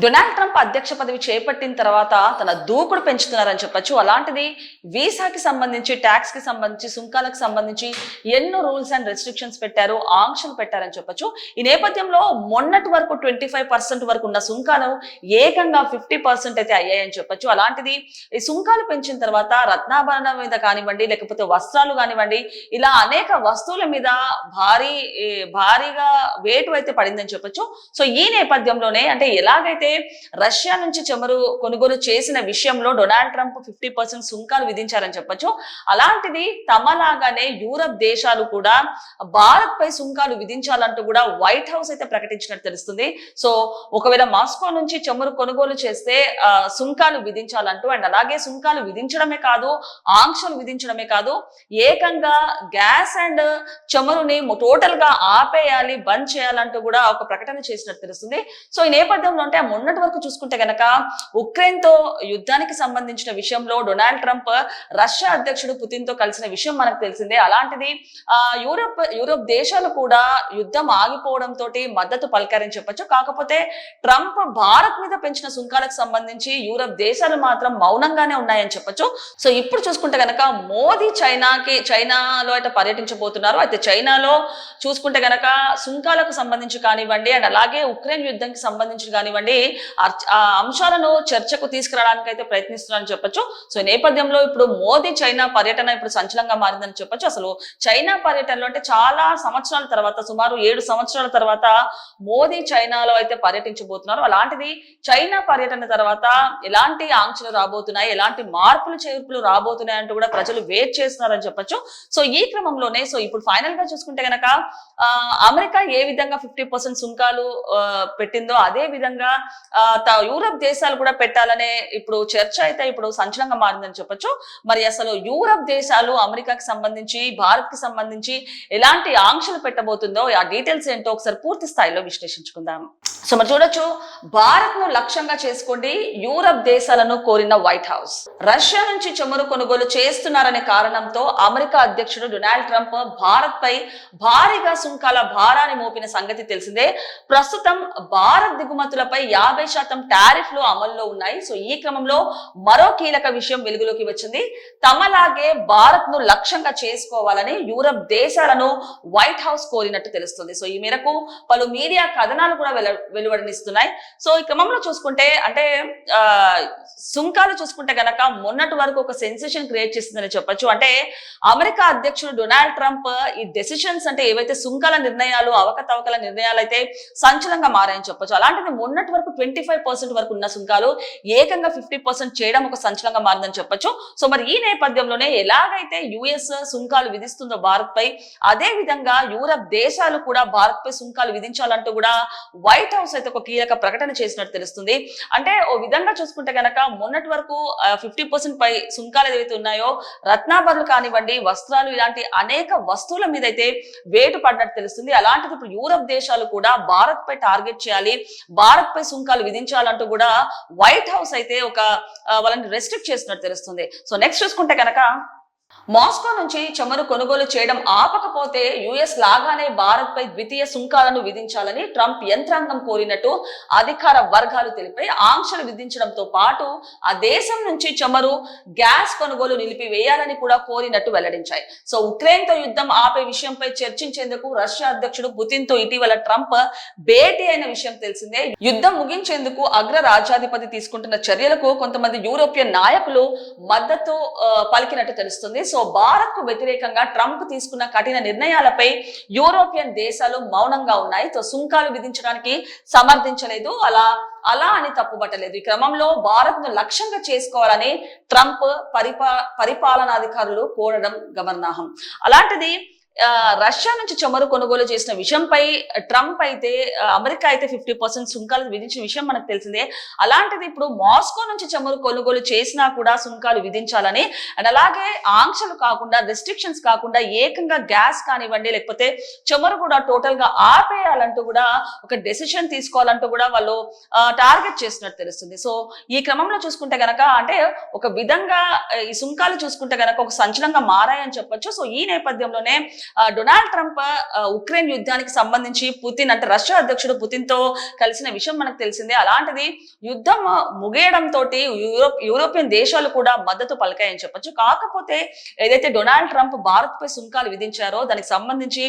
Donald Trump అధ్యక్ష పదవి చేపట్టిన తర్వాత తన దూకుడు పెంచుతున్నారని చెప్పొచ్చు. అలాంటిది వీసాకి సంబంధించి, ట్యాక్స్ కి సంబంధించి, సుంకాలకు సంబంధించి ఎన్నో రూల్స్ అండ్ రెస్ట్రిక్షన్స్ పెట్టారు, ఆంక్షలు పెట్టారని చెప్పొచ్చు. ఈ నేపథ్యంలో మొన్నటి వరకు 25% వరకు ఉన్న సుంకాలు ఏకంగా 50% అయితే అయ్యాయని చెప్పొచ్చు. అలాంటిది ఈ సుంకాలు పెంచిన తర్వాత రత్నాభరణం మీద కానివ్వండి, లేకపోతే వస్త్రాలు కానివ్వండి, ఇలా అనేక వస్తువుల మీద భారీగా వేటు అయితే పడిందని చెప్పొచ్చు. సో ఈ నేపథ్యంలోనే అంటే ఎలాగైతే రష్యా నుంచి చమురు కొనుగోలు చేసిన విషయంలో డొనాల్డ్ ట్రంప్ 50% సుంకాలు విధించారని చెప్పొచ్చు. అలాంటిది తమలాగానే యూరప్ దేశాలు కూడా భారత్ పై సుంకాలు విధించాలంటూ కూడా వైట్ హౌస్ అయితే ప్రకటించినట్టు తెలుస్తుంది. సో ఒకవేళ మాస్కో నుంచి చమురు కొనుగోలు చేస్తే సుంకాలు విధించాలంటూ, అండ్ అలాగే సుంకాలు విధించడమే కాదు, ఆంక్షలు విధించడమే కాదు, ఏకంగా గ్యాస్ అండ్ చమురుని టోటల్ గా ఆపేయాలి, బంద్ చేయాలంటూ కూడా ఒక ప్రకటన చేసినట్టు తెలుస్తుంది. సో ఈ నేపథ్యంలో అంటే మొన్నటి వరకు చూసుకుంటే గనక ఉక్రెయిన్ తో యుద్ధానికి సంబంధించిన విషయంలో డొనాల్డ్ ట్రంప్ రష్యా అధ్యక్షుడు పుతిన్ తో కలిసిన విషయం మనకు తెలిసిందే. అలాంటిది యూరోప్ దేశాలు కూడా యుద్ధం ఆగిపోవడంతో మద్దతు పలికారని చెప్పొచ్చు. కాకపోతే ట్రంప్ భారత్ మీద పెంచిన సుంకాలకు సంబంధించి యూరోప్ దేశాలు మాత్రం మౌనంగానే ఉన్నాయని చెప్పొచ్చు. సో ఇప్పుడు చూసుకుంటే గనక మోదీ చైనాలో అయితే పర్యటించబోతున్నారు. అయితే చైనాలో చూసుకుంటే గనక సుంకాలకు సంబంధించి కానివ్వండి, అండ్ అలాగే ఉక్రెయిన్ యుద్ధానికి సంబంధించి కానివ్వండి, ఆ అంశాలను చర్చకు తీసుకురావడానికి అయితే ప్రయత్నిస్తున్నారని చెప్పొచ్చు. సో నేపథ్యంలో ఇప్పుడు మోదీ చైనా పర్యటన ఇప్పుడు సంచలనంగా మారిందని చెప్పొచ్చు. అసలు చైనా పర్యటనలో అంటే చాలా సంవత్సరాల తర్వాత, సుమారు 7 సంవత్సరాల తర్వాత మోదీ చైనాలో అయితే పర్యటించబోతున్నారు. అలాంటిది చైనా పర్యటన తర్వాత ఎలాంటి ఆంక్షలు రాబోతున్నాయి, ఎలాంటి మార్పులు చేర్పులు రాబోతున్నాయి అంటూ కూడా ప్రజలు వెయిట్ చేస్తున్నారని చెప్పొచ్చు. సో ఈ క్రమంలోనే సో ఇప్పుడు ఫైనల్ గా చూసుకుంటే గనక అమెరికా ఏ విధంగా 50% సుంకాలు పెట్టిందో అదే విధంగా యూరప్ దేశాలు కూడా పెట్టాలనే ఇప్పుడు చర్చ అయితే ఇప్పుడు సంచలనంగా మారిందని చెప్పొచ్చు. మరి అసలు యూరప్ దేశాలు అమెరికాకి సంబంధించి, భారత్ కి సంబంధించి ఎలాంటి ఆంక్షలు పెట్టబోతుందో ఆ డీటెయిల్స్ ఏంటో ఒకసారి పూర్తి స్థాయిలో విశ్లేషించుకుందాం. సో మరి చూడొచ్చు, భారత్ ను లక్ష్యంగా చేసుకోండి యూరప్ దేశాలను కోరిన వైట్ హౌస్. రష్యా నుంచి చమురు కొనుగోలు చేస్తున్నారనే కారణంతో అమెరికా అధ్యక్షుడు డొనాల్డ్ ట్రంప్ భారత్ పై భారీగా సుంకాల భారాన్ని మోపిన సంగతి తెలిసిందే. ప్రస్తుతం భారత్ దిగుమతులపై 50% టారిఫ్లు అమల్లో ఉన్నాయి. సో ఈ క్రమంలో మరో కీలక విషయం వెలుగులోకి వచ్చింది. తమలాగే భారత్ ను లక్ష్యంగా చేసుకోవాలని యూరప్ దేశాలను వైట్ హౌస్ కోరినట్టు తెలుస్తుంది. సో ఈ మేరకు పలు మీడియా కథనాలు కూడా వెలువడనిస్తున్నాయి. సో ఈ క్రమంలో చూసుకుంటే అంటే సుంకాలు చూసుకుంటే గనక మొన్నటి వరకు ఒక సెన్సేషన్ క్రియేట్ చేస్తుందని చెప్పొచ్చు. అంటే అమెరికా అధ్యక్షుడు డొనాల్డ్ ట్రంప్ ఈ డెసిషన్స్ అంటే ఏవైతే సుంకాల నిర్ణయాలు, అవకతవకల నిర్ణయాలు అయితే సంచలనంగా మారాయని చెప్పొచ్చు. అలాంటిది మొన్నటి వరకు 25% వరకు ఉన్న సుంకాలు ఏకంగా 50% చేయడం ఒక సంచలనంగా మారిందని చెప్పొచ్చు. సో మరి ఈ నేపథ్యంలోనే ఎలాగైతే యుఎస్ సుంకాలు విధిస్తుందో భారత్ పై, అదే విధంగా యూరప్ దేశాలు కూడా భారత్ పై సుంకాలు విధించాలంటూ కూడా వైట్ హౌస్ అయితే ఒక కీలక ప్రకటన చేసినట్టు తెలుస్తుంది. అంటే ఓ విధంగా చూసుకుంటే గనక మొన్నటి వరకు 50% పై సుంకాలు ఏదైతే ఉన్నాయో, రత్నాభరణాలు కానివ్వండి, వస్త్రాలు, ఇలాంటి అనేక వస్తువుల మీద అయితే వేటు పడినట్టు తెలుస్తుంది. అలాంటిది ఇప్పుడు యూరప్ దేశాలు కూడా భారత్ పై టార్గెట్ చేయాలి, భారత్ పై సుంకాలు విధించాలంటూ కూడా వైట్ హౌస్ అయితే ఒక వాళ్ళని రెస్ట్రిక్ట్ చేసినట్టు తెలుస్తుంది. సో నెక్స్ట్ చూసుకుంటే కనుక మాస్కో నుంచి చమురు కొనుగోలు చేయడం ఆపకపోతే యుఎస్ లాగానే భారత్ పై ద్వితీయ సుంకాలను విధించాలని ట్రంప్ యంత్రాంగం కోరినట్టు అధికార వర్గాలు తెలిపాయి. ఆంక్షలు విధించడంతో పాటు ఆ దేశం నుంచి చమురు, గ్యాస్ కొనుగోలు నిలిపివేయాలని కూడా కోరినట్టు వెల్లడించాయి. సో ఉక్రెయిన్ తో యుద్ధం ఆపే విషయంపై చర్చించేందుకు రష్యా అధ్యక్షుడు పుతిన్ తో ఇటీవల ట్రంప్ భేటీ అయిన విషయం తెలిసిందే. యుద్ధం ముగించేందుకు అగ్ర రాజ్యాధిపతి తీసుకుంటున్న చర్యలకు కొంతమంది యూరోపియన్ నాయకులు మద్దతు పలికినట్టు తెలుస్తుంది. సో భారత్ కు వ్యతిరేకంగా ట్రంప్ తీసుకున్న కఠిన నిర్ణయాలపై యూరోపియన్ దేశాలు మౌనంగా ఉన్నాయి. సో సుంకాలు విధించడానికి సమర్థించలేదు, అలా అని తప్పుబట్టలేదు. ఈ క్రమంలో భారత్ ను లక్ష్యంగా చేసుకోవాలని ట్రంప్ పరిపాలనాధికారులు కోరడం గమనార్హం. అలాంటిది రష్యా నుంచి చమురు కొనుగోలు చేసిన విషయంపై ట్రంప్ అయితే అమెరికా అయితే 50% సుంకాలు విధించిన విషయం మనకు తెలిసిందే. అలాంటిది ఇప్పుడు మాస్కో నుంచి చమురు కొనుగోలు చేసినా కూడా సుంకాలు విధించాలని, అండ్ అలాగే ఆంక్షలు కాకుండా, రెస్ట్రిక్షన్స్ కాకుండా ఏకంగా గ్యాస్ కానివ్వండి, లేకపోతే చమురు కూడా టోటల్ గా ఆపేయాలంటూ కూడా ఒక డెసిషన్ తీసుకోవాలంటూ కూడా వాళ్ళు టార్గెట్ చేసినట్టు తెలుస్తుంది. సో ఈ క్రమంలో చూసుకుంటే గనక అంటే ఒక విధంగా ఈ సుంకాలు చూసుకుంటే గనక ఒక సంచలనంగా మారాయని చెప్పొచ్చు. సో ఈ నేపథ్యంలోనే డొనాల్డ్ ట్రంప్ ఉక్రెయిన్ యుద్ధానికి సంబంధించి పుతిన్ అంటే రష్యా అధ్యక్షుడు పుతిన్ తో కలిసిన విషయం మనకు తెలిసిందే. అలాంటిది యుద్ధం ముగియడం తోటి యూరోపియన్ దేశాలు కూడా మద్దతు పలికాయని చెప్పొచ్చు. కాకపోతే ఏదైతే డొనాల్డ్ ట్రంప్ భారత్ పై సుంకాలు విధించారో దానికి సంబంధించి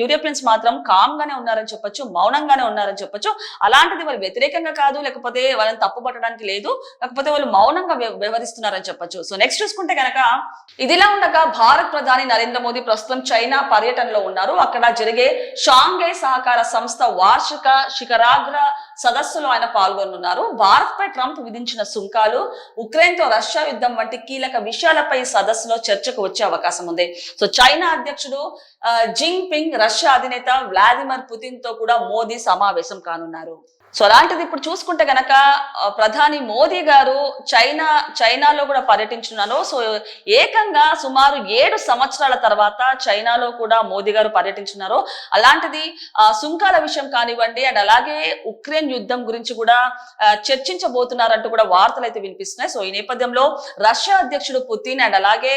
యూరోపియన్స్ మాత్రం కామ్ గానే ఉన్నారని చెప్పొచ్చు, మౌనంగానే ఉన్నారని చెప్పొచ్చు. అలాంటిది వాళ్ళు వ్యతిరేకంగా కాదు, లేకపోతే వాళ్ళని తప్పు పట్టడానికి లేదు, లేకపోతే వాళ్ళు మౌనంగా వ్యవహరిస్తున్నారని చెప్పొచ్చు. సో నెక్స్ట్ చూసుకుంటే కనుక ఇదిలా ఉండగా భారత్ ప్రధాని నరేంద్ర మోదీ ప్రస్తుతం చైనా పర్యటనలో ఉన్నారు. అక్కడ జరిగే షాంఘై సహకార సంస్థ వార్షిక శిఖరాగ్ర సదస్సులో ఆయన పాల్గొనున్నారు. భారత్ పై ట్రంప్ విధించిన సుంకాలు, ఉక్రెయిన్ తో రష్యా యుద్ధం వంటి కీలక విషయాలపై సదస్సులో చర్చకు వచ్చే అవకాశం ఉంది. సో చైనా అధ్యక్షుడు జింగ్ పింగ్, రష్యా అధినేత వ్లాదిమిర్ పుతిన్ తో కూడా మోదీ సమావేశం కానున్నారు. సో అలాంటిది ఇప్పుడు చూసుకుంటే గనక ప్రధాని మోదీ గారు చైనాలో కూడా పర్యటించున్నారు. సో ఏకంగా సుమారు 7 సంవత్సరాల తర్వాత చైనాలో కూడా మోదీ గారు పర్యటించున్నారు. అలాంటిది సుంకాల విషయం కానివ్వండి అండ్ అలాగే ఉక్రెయిన్ యుద్ధం గురించి కూడా చర్చించబోతున్నారంటూ కూడా వార్తలు అయితే వినిపిస్తున్నాయి. సో ఈ నేపథ్యంలో రష్యా అధ్యక్షుడు పుతిన్ అండ్ అలాగే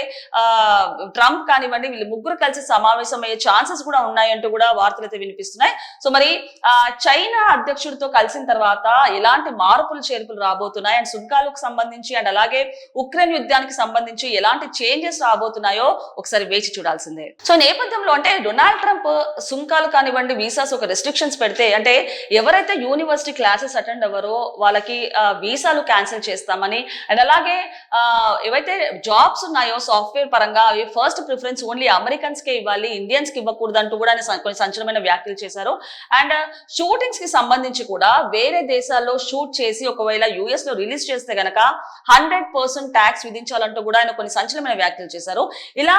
ట్రంప్ కానివ్వండి వీళ్ళు ముగ్గురు కలిసి సమావేశం అయ్యే ఛాన్సెస్ కూడా ఉన్నాయంటూ కూడా వార్తలు అయితే వినిపిస్తున్నాయి. సో మరి చైనా అధ్యక్షుడితో కలిసిన తర్వాత ఎలాంటి మార్పులు చేర్పులు రాబోతున్నాయి అండ్ సుంకాలకు సంబంధించి అండ్ అలాగే ఉక్రెయిన్ యుద్ధానికి సంబంధించి ఎలాంటి చేంజెస్ రాబోతున్నాయో ఒకసారి వేచి చూడాల్సిందే. సో నేపథ్యంలో అంటే డొనాల్డ్ ట్రంప్ సుంకాలు కానివ్వండి వీసాస్ ఒక రెస్ట్రిక్షన్స్ పెడితే అంటే ఎవరైతే యూనివర్సిటీ క్లాసెస్ అటెండ్ అవ్వరో వాళ్ళకి వీసాలు క్యాన్సిల్ చేస్తామని అండ్ అలాగే ఏవైతే జాబ్స్ ఉన్నాయో సాఫ్ట్వేర్ పరంగా అవి ఫస్ట్ ప్రిఫరెన్స్ ఓన్లీ అమెరికన్స్ కే ఇవ్వాలి, ఇండియన్స్ కి ఇవ్వకూడదు అంటూ కూడా కొన్ని సంచలనమైన వ్యాఖ్యలు చేశారు. అండ్ షూటింగ్స్ కి సంబంధించి కూడా వేరే దేశాల్లో షూట్ చేసి ఒకవేళ యుఎస్ లో రిలీజ్ చేస్తే గనక 100% ట్యాక్స్ విధించాలంటూ కూడా ఆయన కొన్ని సంచలనమైన వ్యాఖ్యలు చేశారు. ఇలా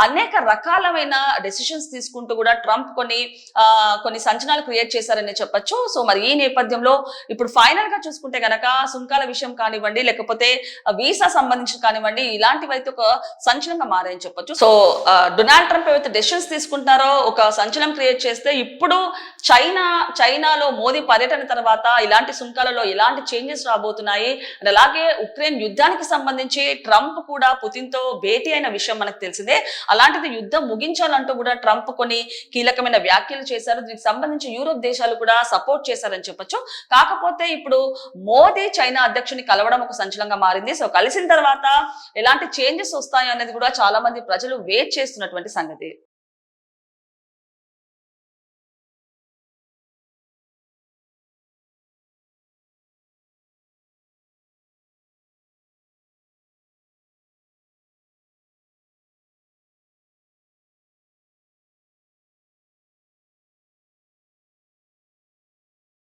అనేక రకాలమైన డెసిషన్స్ తీసుకుంటూ కూడా ట్రంప్ కొన్ని సంచలనాలు క్రియేట్ చేశారని చెప్పొచ్చు. సో మరి ఈ నేపథ్యంలో ఇప్పుడు ఫైనల్ గా చూసుకుంటే గనక సుంకాల విషయం కానివ్వండి లేకపోతే వీసా సంబంధించి కానివ్వండి ఇలాంటివి అయితే ఒక సంచలనంగా మారాయని చెప్పొచ్చు. సో డొనాల్డ్ ట్రంప్ ఏవైతే డెసిషన్స్ తీసుకుంటారో ఒక సంచలనం క్రియేట్ చేస్తే ఇప్పుడు చైనాలో మోదీ పర్యటన తర్వాత ఇలాంటి సుంకాలలో ఎలాంటి చేంజెస్ రాబోతున్నాయి అండ్ అలాగే ఉక్రెయిన్ యుద్ధానికి సంబంధించి ట్రంప్ కూడా పుతిన్ తో భేటీ అయిన విషయం మనకు తెలిసిందే. అలాంటిది యుద్ధం ముగించాలంటూ కూడా ట్రంప్ కొన్ని కీలకమైన వ్యాఖ్యలు చేశారు. దీనికి సంబంధించి యూరోప్ దేశాలు కూడా సపోర్ట్ చేశారని చెప్పొచ్చు. కాకపోతే ఇప్పుడు మోదీ చైనా అధ్యక్షుని కలవడం ఒక సంచలనంగా మారింది. సో కలిసిన తర్వాత ఎలాంటి చేంజెస్ వస్తాయి అనేది కూడా చాలా మంది ప్రజలు వెయిట్ చేస్తున్నటువంటి సంగతి.